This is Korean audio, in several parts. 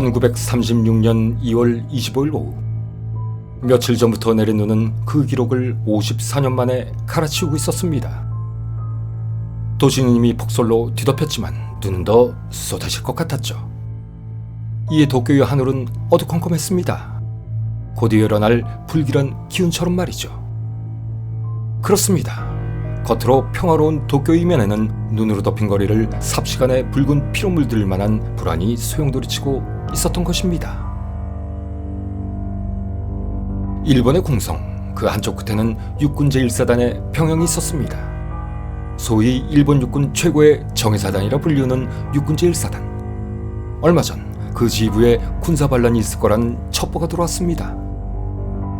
1936년 2월 25일 오후, 며칠 전부터 내린 눈은 그 기록을 54년 만에 갈아치우고 있었습니다. 도시는 이미 폭설로 뒤덮였지만 눈은 더 쏟아질 것 같았죠. 이에 도쿄의 하늘은 어두컴컴했습니다. 곧 일어날 불길한 기운처럼 말이죠. 그렇습니다. 겉으로 평화로운 도쿄 이면에는 눈으로 덮인 거리를 삽시간에 붉은 피로 물들 만한 불안이 소용돌이치고 있었던 것입니다. 일본의 궁성, 그 한쪽 끝에는 육군 제1사단의 병영이 있었습니다. 소위 일본 육군 최고의 정예사단이라 불리우는 육군 제1사단. 얼마 전 그 지부에 군사반란이 있을 거라는 첩보가 들어왔습니다.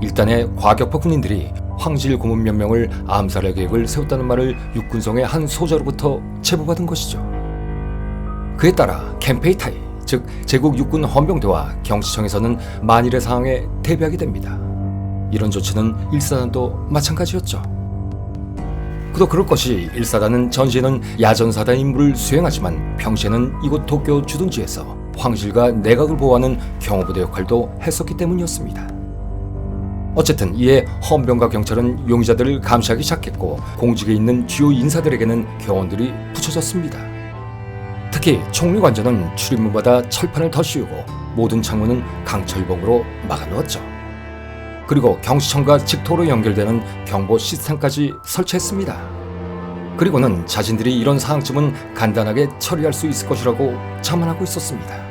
일단의 과격파 군인들이 황실 고문 몇 명을 암살할 계획을 세웠다는 말을 육군성의 한 소자로부터 제보받은 것이죠. 그에 따라 캠페이타이, 즉 제국 육군 헌병대와 경시청에서는 만일의 상황에 대비하게 됩니다. 이런 조치는 1사단도 마찬가지였죠. 그도 그럴 것이 1사단은 전시에는 야전사단 임무를 수행하지만 평시에는 이곳 도쿄 주둔지에서 황실과 내각을 보호하는 경호부대 역할도 했었기 때문이었습니다. 어쨌든 이에 헌병과 경찰은 용의자들을 감시하기 시작했고 공직에 있는 주요 인사들에게는 경원들이 붙여졌습니다. 특히 총리관저는 출입문마다 철판을 더 씌우고 모든 창문은 강철봉으로 막아놓았죠. 그리고 경시청과 직토로 연결되는 경보 시스템까지 설치했습니다. 그리고는 자신들이 이런 사항쯤은 간단하게 처리할 수 있을 것이라고 자만하고 있었습니다.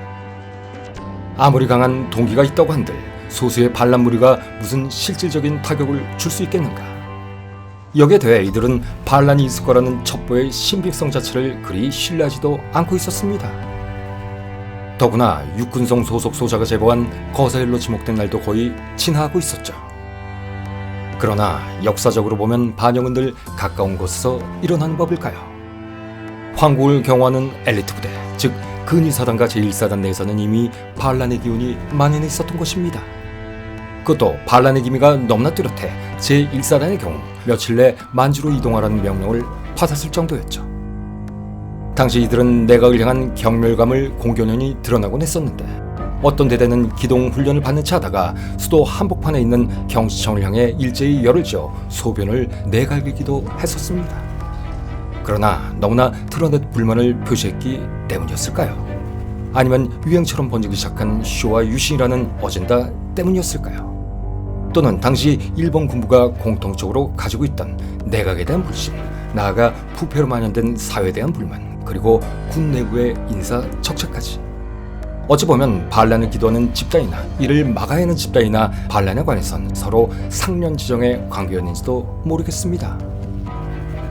아무리 강한 동기가 있다고 한들 소수의 반란 무리가 무슨 실질적인 타격을 줄 수 있겠는가? 여기에 대해 이들은 반란이 있을 거라는 첩보의 신빙성 자체를 그리 신뢰하지도 않고 있었습니다. 더구나 육군성 소속 소자가 제보한 거사일로 지목된 날도 거의 지나가고 있었죠. 그러나 역사적으로 보면 반영은 늘 가까운 곳에서 일어나는 법일까요? 황국을 경호하는 엘리트 부대, 즉 근위사단과 제1사단 내에서는 이미 반란의 기운이 만연해 있었던 것입니다. 그것도 반란의 기미가 너무나 뚜렷해 제1사단의 경우 며칠 내 만주로 이동하라는 명령을 받았을 정도였죠. 당시 이들은 내각을 향한 경멸감을 공견연히 드러나곤 했었는데 어떤 대대는 기동훈련을 받는 채 하다가 수도 한복판에 있는 경시청을 향해 일제히 열을 지어 소변을 내갈기기도 했었습니다. 그러나 너무나 드러낸 불만을 표시했기 때문이었을까요? 아니면 유행처럼 번지기 시작한 쇼와 유신이라는 어젠다 때문이었을까요? 또는 당시 일본 군부가 공통적으로 가지고 있던 내각에 대한 불신, 나아가 부패로 만연된 사회에 대한 불만, 그리고 군 내부의 인사 척결까지. 어찌 보면 반란을 기도하는 집단이나 이를 막아야 하는 집단이나 반란에 관해선 서로 상련지정의 관계였는지도 모르겠습니다.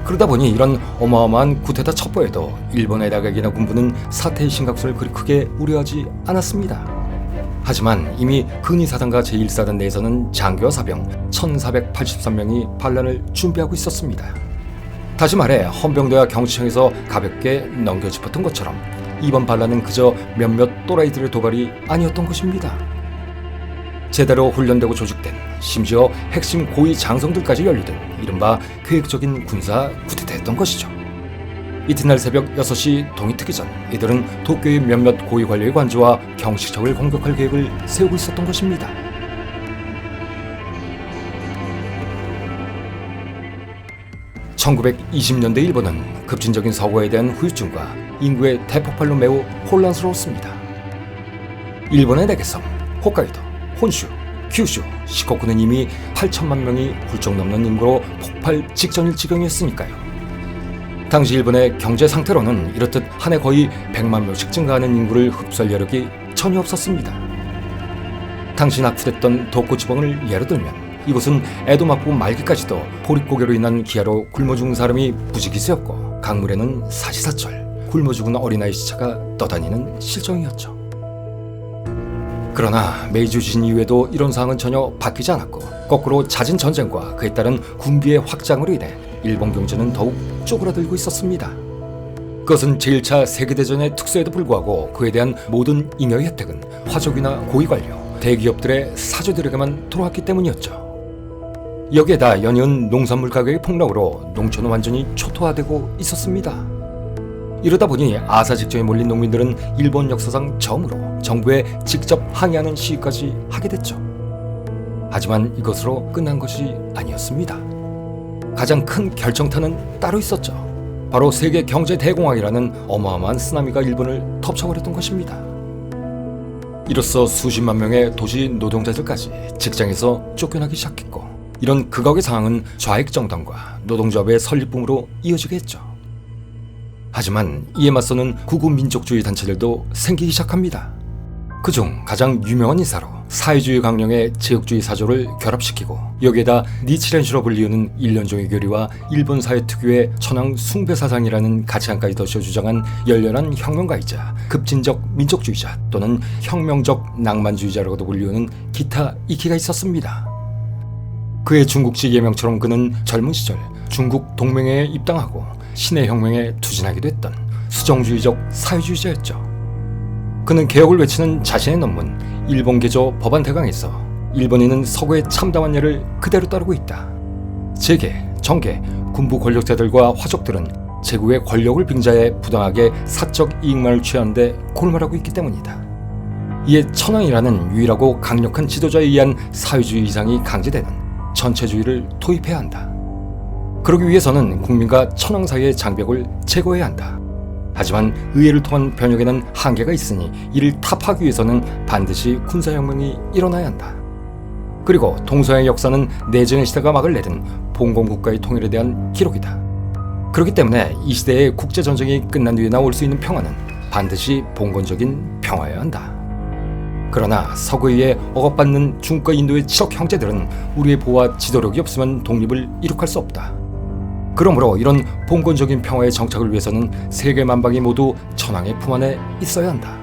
그러다 보니 이런 어마어마한 구테타 첩보에도 일본의 내각이나 군부는 사태의 심각성을 그리 크게 우려하지 않았습니다. 하지만 이미 근위사단과 제1사단 내에서는 장교와 사병 1483명이 반란을 준비하고 있었습니다. 다시 말해 헌병대와 경시청에서 가볍게 넘겨짚었던 것처럼 이번 반란은 그저 몇몇 또라이들의 도발이 아니었던 것입니다. 제대로 훈련되고 조직된, 심지어 핵심 고위 장성들까지 연루된 이른바 계획적인 군사 쿠데타였던 것이죠. 이튿날 새벽 6시 동이 트기 전 이들은 도쿄의 몇몇 고위 관료의 관저와 경시청을 공격할 계획을 세우고 있었던 것입니다. (1920년대) 일본은 급진적인 서구화에 대한 후유증과 인구의 대폭발로 매우 혼란스러웠습니다. 일본의 내개성, 홋카이도, 혼슈, 규슈, 시코쿠는 이미 8천만 명이 훌쩍 넘는 인구로 폭발 직전일 지경이었으니까요. 당시 일본의 경제 상태로는 이렇듯 한 해 거의 100만 명씩 증가하는 인구를 흡수할 여력이 전혀 없었습니다. 당시 낙후됐던 도쿄 지방을 예로 들면 이곳은 에도 막부 말기까지도 보릿고개로 인한 기아로 굶어 죽은 사람이 부지기수였고 강물에는 사시사철 굶어 죽은 어린아이 시체가 떠다니는 실정이었죠. 그러나 메이지 지진 이후에도 이런 상황은 전혀 바뀌지 않았고 거꾸로 잦은 전쟁과 그에 따른 군비의 확장으로 인해 일본 경제는 더욱 쪼그라들고 있었습니다. 그것은 제1차 세계대전의 특수에도 불구하고 그에 대한 모든 잉여의 혜택은 화족이나 고위관료, 대기업들의 사조들에게만 돌아왔기 때문이었죠. 여기에다 연이은 농산물 가격의 폭락으로 농촌은 완전히 초토화되고 있었습니다. 이러다 보니 아사 직전에 몰린 농민들은 일본 역사상 처음으로 정부에 직접 항의하는 시위까지 하게 됐죠. 하지만 이것으로 끝난 것이 아니었습니다. 가장 큰 결정타는 따로 있었죠. 바로 세계 경제 대공황이라는 어마어마한 쓰나미가 일본을 덮쳐버렸던 것입니다. 이로써 수십만 명의 도시 노동자들까지 직장에서 쫓겨나기 시작했고, 이런 극악의 상황은 좌익 정당과 노동조합의 설립붐으로 이어지게 했죠. 하지만 이에 맞서는 구구 민족주의 단체들도 생기기 시작합니다. 그중 가장 유명한 인사로 사회주의 강령의 제국주의 사조를 결합시키고, 여기에다 니치렌시로 불리우는 일련종의 교리와 일본 사회 특유의 천황 숭배 사상이라는 가치관까지 덧씌워 주장한 열렬한 혁명가이자 급진적 민족주의자 또는 혁명적 낭만주의자라고도 불리우는 기타 이키가 있었습니다. 그의 중국식 예명처럼 그는 젊은 시절 중국 동맹회에 입당하고 신의 혁명에 투진하기도 했던 수정주의적 사회주의자였죠. 그는 개혁을 외치는 자신의 논문 일본 개조 법안 대강에서 일본인은 서구의 참담한 예를 그대로 따르고 있다. 재계, 정계, 군부 권력자들과 화족들은 제국의 권력을 빙자해 부당하게 사적 이익만을 취하는데 골몰하고 있기 때문이다. 이에 천황이라는 유일하고 강력한 지도자에 의한 사회주의 이상이 강제되는 전체주의를 도입해야 한다. 그러기 위해서는 국민과 천황 사이의 장벽을 제거해야 한다. 하지만 의회를 통한 변혁에는 한계가 있으니 이를 타파하기 위해서는 반드시 군사혁명이 일어나야 한다. 그리고 동서양의 역사는 내전의 시대가 막을 내린 봉건국가의 통일에 대한 기록이다. 그렇기 때문에 이 시대의 국제전쟁이 끝난 뒤에 나올 수 있는 평화는 반드시 봉건적인 평화여야 한다. 그러나 서구에 억압받는 중국과 인도의 칠흑 형제들은 우리의 보호와 지도력이 없으면 독립을 이룩할 수 없다. 그러므로 이런 봉건적인 평화의 정착을 위해서는 세계 만방이 모두 천황의 품 안에 있어야 한다.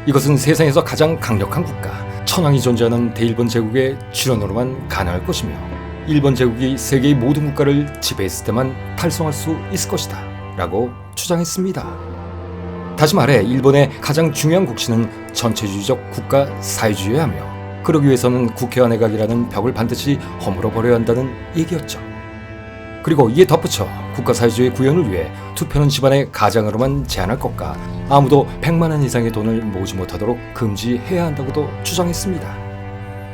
이것은 세상에서 가장 강력한 국가, 천황이 존재하는 대일본 제국의 출현으로만 가능할 것이며, 일본 제국이 세계의 모든 국가를 지배했을 때만 달성할 수 있을 것이다 라고 주장했습니다. 다시 말해 일본의 가장 중요한 국시는 전체주의적 국가 사회주의여야 하며, 그러기 위해서는 국회와 내각이라는 벽을 반드시 허물어 버려야 한다는 얘기였죠. 그리고 이에 덧붙여 국가사회주의 구현을 위해 투표는 집안의 가장으로만 제한할 것과 아무도 100만 원 이상의 돈을 모으지 못하도록 금지해야 한다고도 주장했습니다.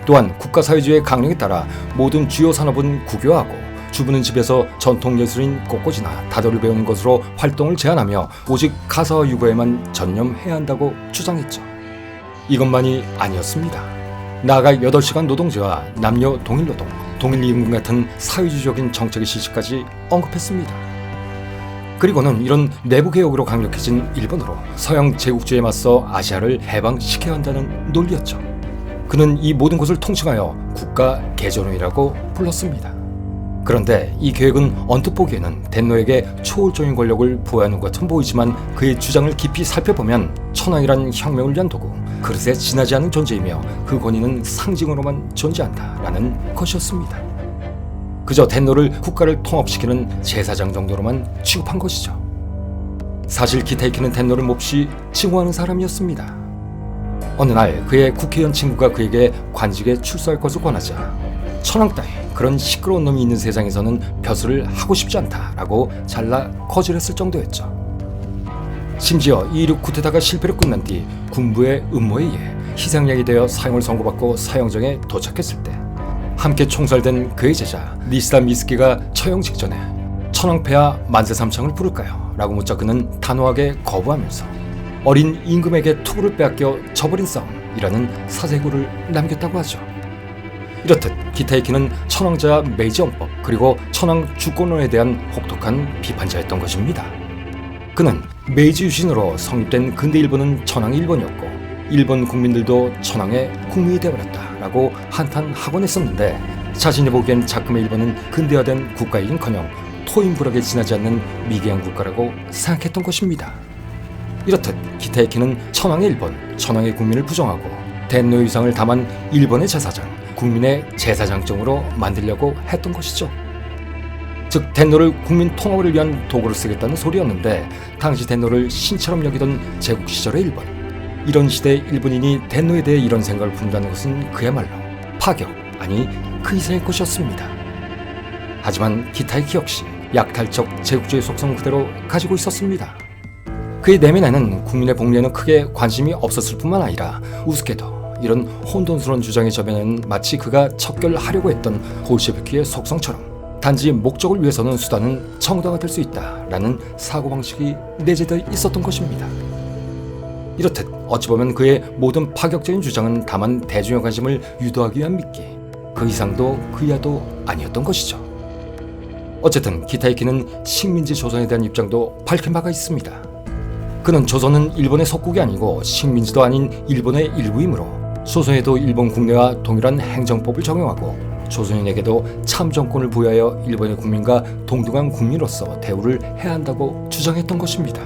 또한 국가사회주의 강령에 따라 모든 주요 산업은 국유화하고 주부는 집에서 전통예술인 꽃꽂이나 다도를 배우는 것으로 활동을 제한하며 오직 가사와 육아에만 전념해야 한다고 주장했죠. 이것만이 아니었습니다. 나아가 8시간 노동제와 남녀 동일노동, 동일임금 같은 사회주의적인 정책의 실시까지 언급했습니다. 그리고는 이런 내부 개혁으로 강력해진 일본으로 서양 제국주의에 맞서 아시아를 해방시켜야 한다는 논리였죠. 그는 이 모든 것을 통칭하여 국가 개전운이라고 불렀습니다. 그런데 이 계획은 언뜻 보기에는 덴노에게 초월적인 권력을 부여하는 것 같은 보이지만, 그의 주장을 깊이 살펴보면 천황이란 혁명을 위한 도구, 그릇에 지나지 않은 존재이며 그 권위는 상징으로만 존재한다라는 것이었습니다. 그저 덴노를 국가를 통합시키는 제사장 정도로만 취급한 것이죠. 사실 기타이키는 덴노를 몹시 칭호하는 사람이었습니다. 어느 날 그의 국회의원 친구가 그에게 관직에 출소할 것을 권하자, 천황 따위 그런 시끄러운 놈이 있는 세상에서는 벼슬을 하고 싶지 않다라고 잘라 거절했을 정도였죠. 심지어 이륙 쿠데타가 실패로 끝난 뒤 군부의 음모에 의해 희생양이 되어 사형을 선고받고 사형정에 도착했을 때, 함께 총살된 그의 제자 니시다 미스키가 처형 직전에 천황폐하 만세삼창을 부를까요? 라고 묻자 그는 단호하게 거부하면서 어린 임금에게 투구를 빼앗겨 져버린 싸움이라는 사세구를 남겼다고 하죠. 이렇듯 기타이키는 천황자 메이지헌법 그리고 천황 주권론에 대한 혹독한 비판자였던 것입니다. 그는 메이지 유신으로 성립된 근대 일본은 천황의 일본이었고 일본 국민들도 천황의 국민이 되어버렸다라고 한탄하곤 했었는데, 자신이 보기엔 작금의 일본은 근대화된 국가이긴커녕 토인불락에 지나지 않는 미개한 국가라고 생각했던 것입니다. 이렇듯 기타이키는 천황의 일본, 천황의 국민을 부정하고 덴노 위상을 담은 일본의 제사장, 국민의 제사장정으로 만들려고 했던 것이죠. 즉 덴노를 국민 통합을 위한 도구로 쓰겠다는 소리였는데, 당시 덴노를 신처럼 여기던 제국 시절의 일본, 이런 시대의 일본인이 덴노에 대해 이런 생각을 품는다는 것은 그야말로 파격, 아니 그 이상의 것이었습니다. 하지만 기타이키 역시 약탈적 제국주의 속성 그대로 가지고 있었습니다. 그의 내면에는 국민의 복리에는 크게 관심이 없었을 뿐만 아니라 우습게도 이런 혼돈스러운 주장의 저변에는 마치 그가 척결하려고 했던 볼셰비키의 속성처럼 단지 목적을 위해서는 수단은 정당화 될 수 있다라는 사고방식이 내재되어 있었던 것입니다. 이렇듯 어찌 보면 그의 모든 파격적인 주장은 다만 대중의 관심을 유도하기 위한 미끼, 그 이상도 그 이하도 아니었던 것이죠. 어쨌든 기타이키는 식민지 조선에 대한 입장도 밝힌 바가 있습니다. 그는 조선은 일본의 속국이 아니고 식민지도 아닌 일본의 일부이므로 조선에도 일본 국내와 동일한 행정법을 적용하고 조선인에게도 참정권을 부여하여 일본의 국민과 동등한 국민으로서 대우를 해야 한다고 주장했던 것입니다.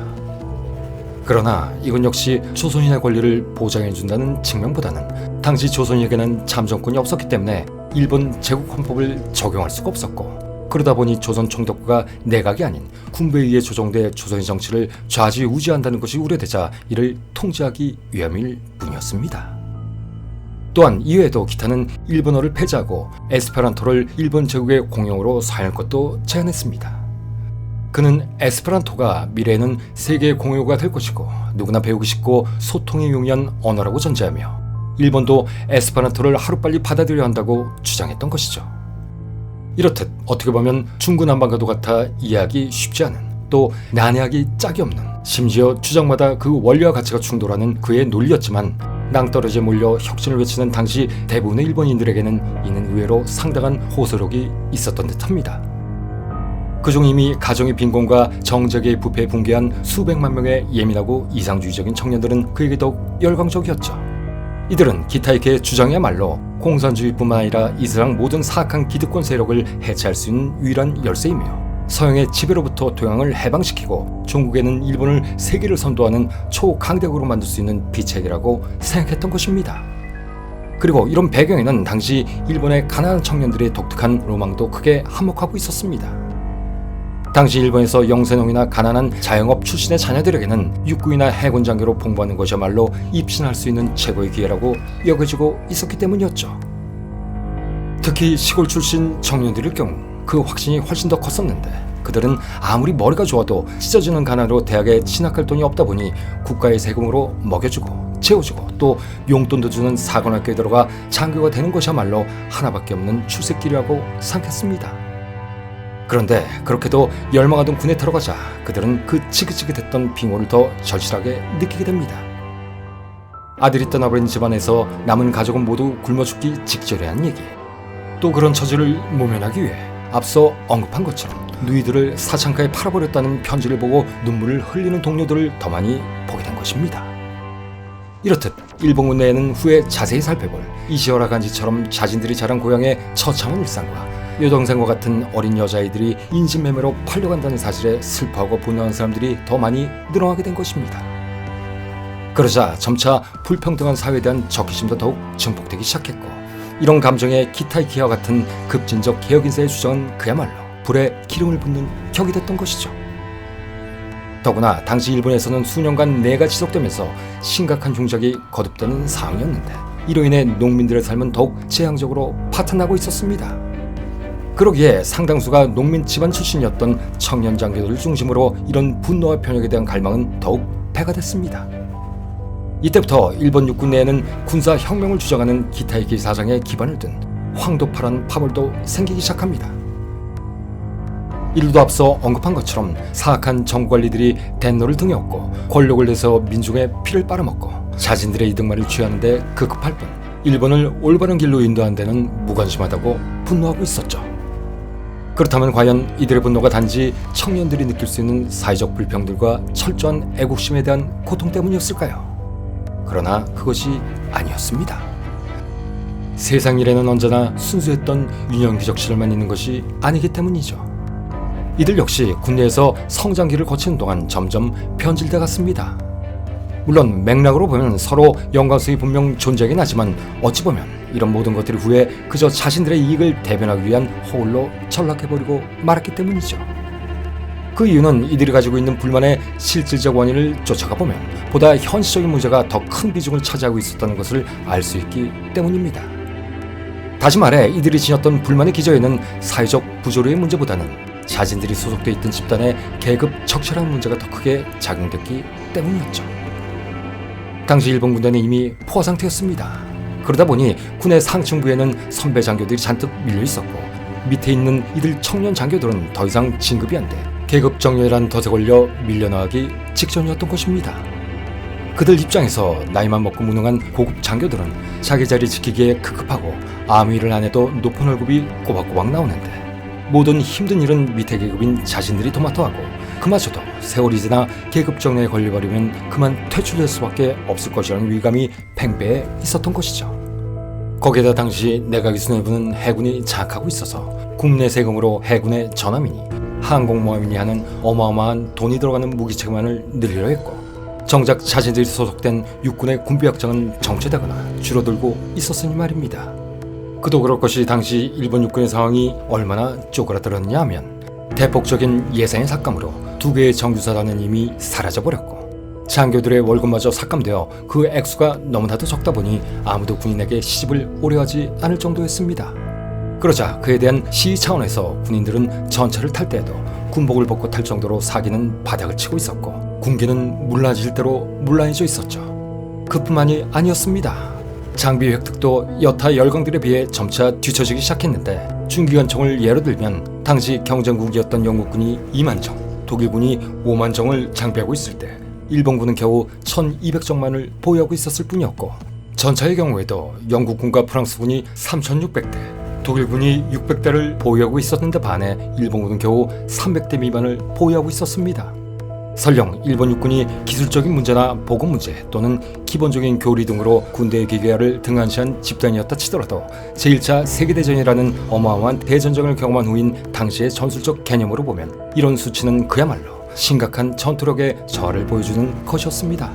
그러나 이건 역시 조선인의 권리를 보장해준다는 측면보다는 당시 조선인에게는 참정권이 없었기 때문에 일본 제국헌법을 적용할 수가 없었고, 그러다 보니 조선 총독부가 내각이 아닌 군부에 의해 조정돼 조선의 정치를 좌지우지한다는 것이 우려되자 이를 통제하기 위함일 뿐이었습니다. 또한 이외에도 기타는 일본어를 폐지하고 에스페란토를 일본 제국의 공용어로 사용할 것도 제안했습니다. 그는 에스페란토가 미래에는 세계의 공용어가 될 것이고 누구나 배우기 쉽고 소통이 용이한 언어라고 전제하며 일본도 에스페란토를 하루빨리 받아들여야 한다고 주장했던 것이죠. 이렇듯 어떻게 보면 중구난방과도 같아 이해하기 쉽지 않은, 또 난해하기 짝이 없는, 심지어 주장마다 그 원리와 가치가 충돌하는 그의 논리였지만 낭떠러지에 몰려 혁신을 외치는 당시 대부분의 일본인들에게는 이는 의외로 상당한 호소력이 있었던 듯합니다. 그중 이미 가정의 빈곤과 정적의 부패에 붕괴한 수백만 명의 예민하고 이상주의적인 청년들은 그에게 더욱 열광적이었죠. 이들은 기타이키의 주장이야말로 공산주의뿐만 아니라 이슬람 모든 사악한 기득권 세력을 해체할 수 있는 유일한 열쇠이며 서양의 지배로부터 동양을 해방시키고 종국에는 일본을 세계를 선도하는 초강대국으로 만들 수 있는 비책이라고 생각했던 것입니다. 그리고 이런 배경에는 당시 일본의 가난한 청년들의 독특한 로망도 크게 한몫하고 있었습니다. 당시 일본에서 영세농이나 가난한 자영업 출신의 자녀들에게는 육군이나 해군 장교로 복무하는 것이야말로 입신할 수 있는 최고의 기회라고 여겨지고 있었기 때문이었죠. 특히 시골 출신 청년들일 경우 그 확신이 훨씬 더 컸었는데, 그들은 아무리 머리가 좋아도 찢어지는 가난으로 대학에 진학할 돈이 없다 보니 국가의 세금으로 먹여주고 재워주고 또 용돈도 주는 사관학교에 들어가 장교가 되는 것이야말로 하나밖에 없는 출세길이라고 생각했습니다. 그런데 그렇게도 열망하던 군에 들어가자 그들은 그 지긋지긋했던 빙호를 더 절실하게 느끼게 됩니다. 아들이 떠나버린 집안에서 남은 가족은 모두 굶어 죽기 직전이라는 얘기, 또 그런 처지를 모면하기 위해 앞서 언급한 것처럼 누이들을 사창가에 팔아버렸다는 편지를 보고 눈물을 흘리는 동료들을 더 많이 보게 된 것입니다. 이렇듯 일본군 내에는 후에 자세히 살펴볼 이시오라 간지처럼 자신들이 자란 고향의 처참한 일상과 여동생과 같은 어린 여자아이들이 인신매매로 팔려간다는 사실에 슬퍼하고 분노하는 사람들이 더 많이 늘어나게 된 것입니다. 그러자 점차 불평등한 사회에 대한 적개심도 더욱 증폭되기 시작했고, 이런 감정에 기타이키와 같은 급진적 개혁인사의 주장은 그야말로 불에 기름을 붓는 격이 됐던 것이죠. 더구나 당시 일본에서는 수년간 내가 지속되면서 심각한 흉작이 거듭되는 상황이었는데, 이로 인해 농민들의 삶은 더욱 재앙적으로 파탄나고 있었습니다. 그러기에 상당수가 농민 집안 출신이었던 청년 장교들을 중심으로 이런 분노와 편협에 대한 갈망은 더욱 배가 됐습니다. 이때부터 일본 육군 내에는 군사혁명을 주장하는 기타이키 사장의 기반을 둔 황도파라는 파벌도 생기기 시작합니다. 이로도 앞서 언급한 것처럼 사악한 정부관리들이 대노를 등에 업고 권력을 내서 민중의 피를 빨아먹고 자신들의 이득만을 취하는데 급급할 뿐 일본을 올바른 길로 인도하는 데는 무관심하다고 분노하고 있었죠. 그렇다면 과연 이들의 분노가 단지 청년들이 느낄 수 있는 사회적 불평들과 철저한 애국심에 대한 고통 때문이었을까요? 그러나 그것이 아니었습니다. 세상 일에는 언제나 순수했던 윤영기적실만 있는 것이 아니기 때문이죠. 이들 역시 군대에서 성장기를 거치는 동안 점점 변질돼 갔습니다. 물론 맥락으로 보면 서로 연관성이 분명 존재하긴 하지만 어찌 보면 이런 모든 것들이 후에 그저 자신들의 이익을 대변하기 위한 허울로 전락해버리고 말았기 때문이죠. 그 이유는 이들이 가지고 있는 불만의 실질적 원인을 쫓아가 보면 보다 현실적인 문제가 더 큰 비중을 차지하고 있었다는 것을 알 수 있기 때문입니다. 다시 말해 이들이 지녔던 불만의 기저에는 사회적 부조리의 문제보다는 자신들이 소속돼 있던 집단의 계급 척결한 문제가 더 크게 작용됐기 때문이었죠. 당시 일본 군대는 이미 포화 상태였습니다. 그러다 보니 군의 상층부에는 선배 장교들이 잔뜩 밀려 있었고 밑에 있는 이들 청년 장교들은 더 이상 진급이 안 돼 계급 정렬이란 덫에 걸려 밀려나가기 직전이었던 것입니다. 그들 입장에서 나이만 먹고 무능한 고급 장교들은 자기 자리 지키기에 급급하고 아무 일을 안 해도 높은 월급이 꼬박꼬박 나오는데 모든 힘든 일은 밑에 계급인 자신들이 도맡아 하고 그마저도 세월이 지나 계급 정리에 걸려버리면 그만 퇴출될 수밖에 없을 것이라는 위감이 팽배해 있었던 것이죠. 거기에다 당시 내각위 수뇌부는 해군이 장악하고 있어서 국내 세금으로 해군의 전함이니 항공모함이니 하는 어마어마한 돈이 들어가는 무기 체계만을 늘리려 했고 정작 자신들이 소속된 육군의 군비 확장은 정체되거나 줄어들고 있었으니 말입니다. 그도 그럴 것이 당시 일본 육군의 상황이 얼마나 쪼그라들었냐 하면 대폭적인 예산의 삭감으로 2개의 정규사단은 이미 사라져버렸고 장교들의 월급마저 삭감되어 그 액수가 너무나도 적다 보니 아무도 군인에게 시집을 오래 하지 않을 정도였습니다. 그러자 그에 대한 시위 차원에서 군인들은 전차를 탈 때에도 군복을 벗고 탈 정도로 사기는 바닥을 치고 있었고 군기는 물란해질 대로 물란해져 있었죠. 그뿐만이 아니었습니다. 장비 획득도 여타 열강들에 비해 점차 뒤처지기 시작했는데 중기관총을 예로 들면 당시 경쟁국이었던 영국군이 2만 정, 독일군이 5만 정을 장비하고 있을 때 일본군은 겨우 1200정만을 보유하고 있었을 뿐이었고 전차의 경우에도 영국군과 프랑스군이 3600대, 독일군이 600대를 보유하고 있었는데 반해 일본군은 겨우 300대 미만을 보유하고 있었습니다. 설령 일본 육군이 기술적인 문제나 보급 문제 또는 기본적인 교리 등으로 군대의 기계화를 등한시한 집단이었다 치더라도 제1차 세계대전이라는 어마어마한 대전쟁을 경험한 후인 당시의 전술적 개념으로 보면 이런 수치는 그야말로 심각한 전투력의 저하를 보여주는 것이었습니다.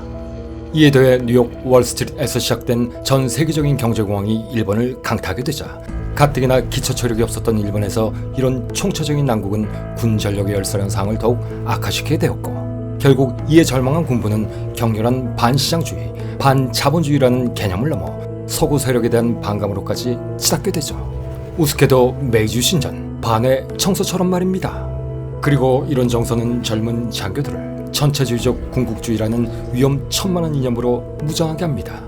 이에 더해 뉴욕 월스트리트에서 시작된 전 세계적인 경제공황이 일본을 강타하게 되자 가뜩이나 기초체력이 없었던 일본에서 이런 총체적인 난국은 군 전력의 열사라는 상황을 더욱 악화시키게 되었고 결국 이에 절망한 군부는 격렬한 반시장주의, 반자본주의라는 개념을 넘어 서구 세력에 대한 반감으로까지 치닫게 되죠. 우습게도 메이지 신전, 반의 청소처럼 말입니다. 그리고 이런 정서는 젊은 장교들을 전체주의적 군국주의라는 위험천만한 이념으로 무장하게 합니다.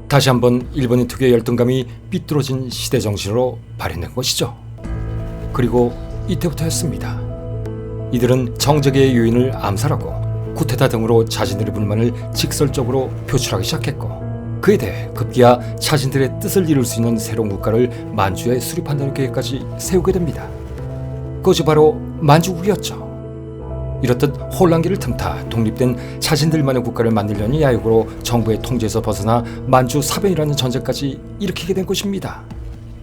다시 한번 일본인 특유의 열등감이 삐뚤어진 시대정신으로 발현된 것이죠. 그리고 이때부터였습니다. 이들은 정적의 요인을 암살하고 쿠데타 등으로 자신들의 불만을 직설적으로 표출하기 시작했고 그에 대해 급기야 자신들의 뜻을 이룰 수 있는 새로운 국가를 만주에 수립한다는 계획까지 세우게 됩니다. 그것이 바로 만주국이었죠. 이렇듯 혼란기를 틈타 독립된 자신들만의 국가를 만들려는 야욕으로 정부의 통제에서 벗어나 만주 사변이라는 전쟁까지 일으키게 된 것입니다.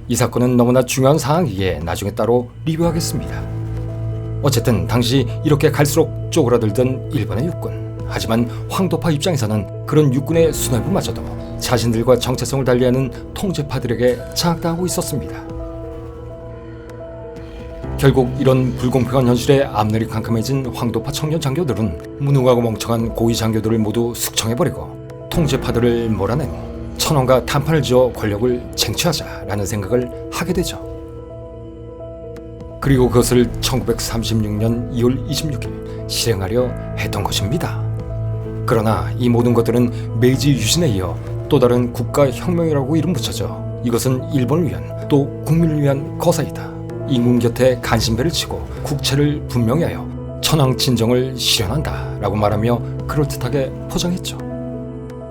이 사건은 너무나 중요한 상황이기에 나중에 따로 리뷰하겠습니다. 어쨌든 당시 이렇게 갈수록 쪼그라들던 일본의 육군. 하지만 황도파 입장에서는 그런 육군의 수뇌부마저도 자신들과 정체성을 달리하는 통제파들에게 장악당하고 있었습니다. 결국 이런 불공평한 현실에 앞날이 캄캄해진 황도파 청년 장교들은 무능하고 멍청한 고위 장교들을 모두 숙청해버리고 통제파들을 몰아낸 후 천황과 단판을 지어 권력을 쟁취하자라는 생각을 하게 되죠. 그리고 그것을 1936년 2월 26일 실행하려 했던 것입니다. 그러나 이 모든 것들은 메이지 유신에 이어 또 다른 국가혁명이라고 이름 붙여져 이것은 일본을 위한 또 국민을 위한 거사이다. 인군 곁에 간신배를 치고 국채를 분명히 하여 천황 친정을 실현한다 라고 말하며 그럴듯하게 포장했죠.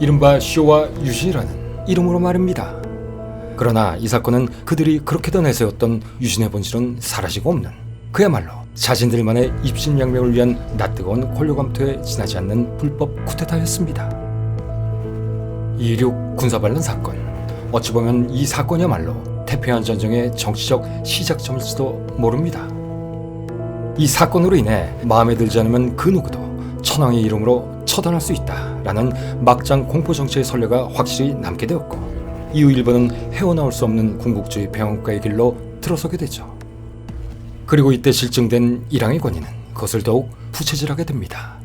이른바 쇼와 유신이라는 이름으로 말입니다. 그러나 이 사건은 그들이 그렇게도 내세웠던 유신의 본질은 사라지고 없는 그야말로 자신들만의 입신양명을 위한 낯뜨거운 권력감투에 지나지 않는 불법 쿠데타였습니다. 2.16 군사반란 사건, 어찌 보면 이 사건이야말로 태평양 전쟁의 정치적 시작점일지도 모릅니다. 이 사건으로 인해 마음에 들지 않으면 그 누구도 천황의 이름으로 처단할 수 있다라는 막장 공포정치의 선례가 확실히 남게 되었고 이후 일본은 헤어나올 수 없는 군국주의 평화국가의 길로 들어서게 되죠. 그리고 이때 실증된 일왕의 권위는 그것을 더욱 부채질하게 됩니다.